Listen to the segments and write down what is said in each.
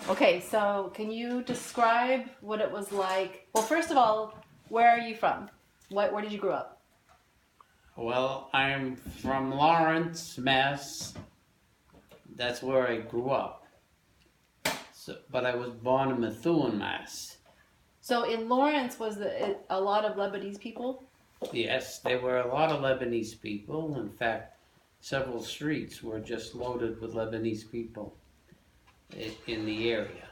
Okay, so can you describe what it was like? Well, first of all, where are you from? Where did you grow up? Well, I'm from Lawrence, Mass. That's where I grew up. But I was born in Methuen, Mass. So in Lawrence, was a lot of Lebanese people? Yes, there were a lot of Lebanese people. In fact, several streets were just loaded with Lebanese people in the area.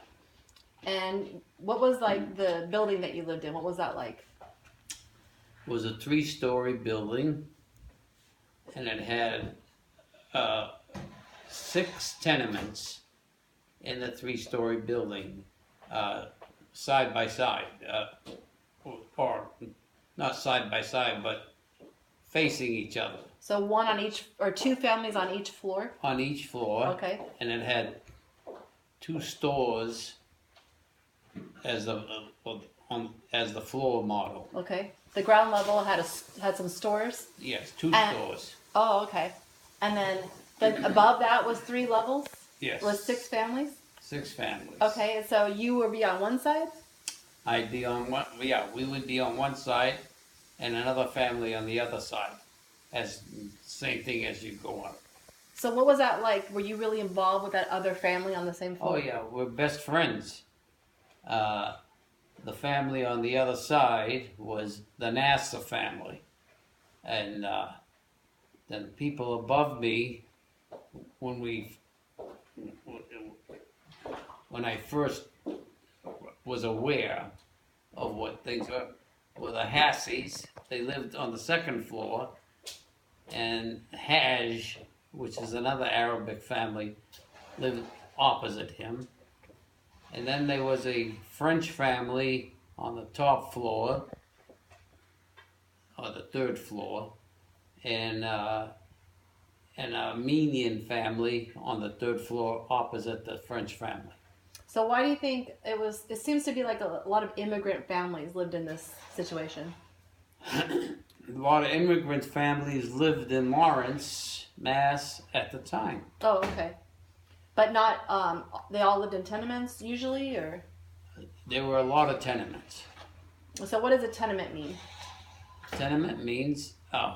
And what was like the building that you lived in? What was that like? It was a 3-story building, and it had uh, 6 tenements in the 3-story building, side by side, or not side by side, but facing each other. So one on each, or two families on each floor? On each floor. Okay. And it had 2 stores as the as the floor model. Okay. The ground level had some stores? Yes, 2 stores. Oh, okay. And then above that was 3 levels? Yes. Was 6 families? 6 families. Okay, and so you would be on one side? I'd be on one. Yeah, we would be on one side, and another family on the other side. As same thing as you go up. So what was that like? Were you really involved with that other family on the same floor? Oh yeah, we're best friends. The family on the other side was the NASA family, and then people above me, when I first was aware of what things were the Hassies. They lived on the 2nd floor, and Haj, which is another Arabic family, lived opposite him. And then there was a French family on the top floor, or the 3rd floor, and an Armenian family on the 3rd floor opposite the French family. So why do you think it seems to be like a lot of immigrant families lived in this situation? A lot of immigrant families lived in Lawrence, Mass at the time. Oh, okay. But not, they all lived in tenements usually, or? There were a lot of tenements. So what does a tenement mean? Tenement means a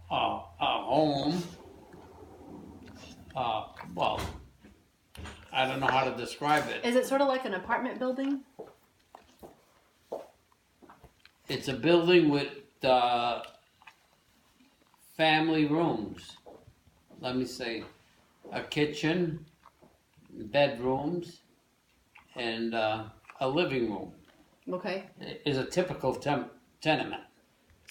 home. Well, I don't know how to describe it. Is it sort of like an apartment building? It's a building with family rooms. Let me say, a kitchen, bedrooms, and a living room. Okay. It is a typical tenement.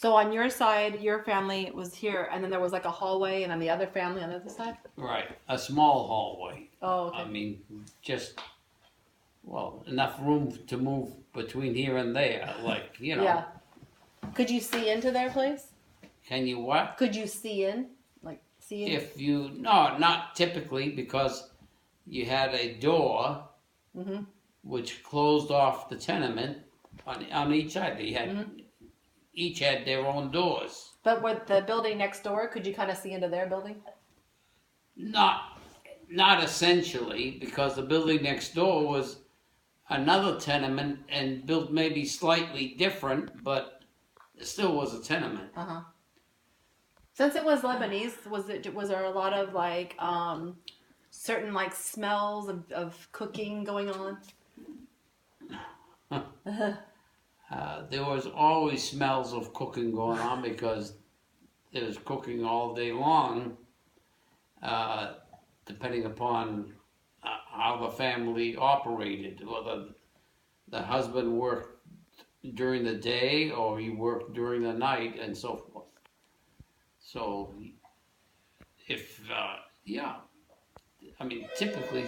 So on your side, your family was here, and then there was like a hallway, and then the other family on the other side? Right, a small hallway. Oh, okay. I mean, just, well, enough room to move between here and there, like, you know. Yeah. Could you see into their place? Can you what? Could you see in? Like, see in? No, not typically, because you had a door which closed off the tenement on each side. They had each had their own doors. But with the building next door, could you kind of see into their building? Not essentially, because the building next door was another tenement and built maybe slightly different, but it still was a tenement. Since it was Lebanese, was there a lot of like certain like smells of cooking going on? There was always smells of cooking going on because there was cooking all day long, depending upon how the family operated, whether the husband worked during the day or he worked during the night and so forth. So, I mean, typically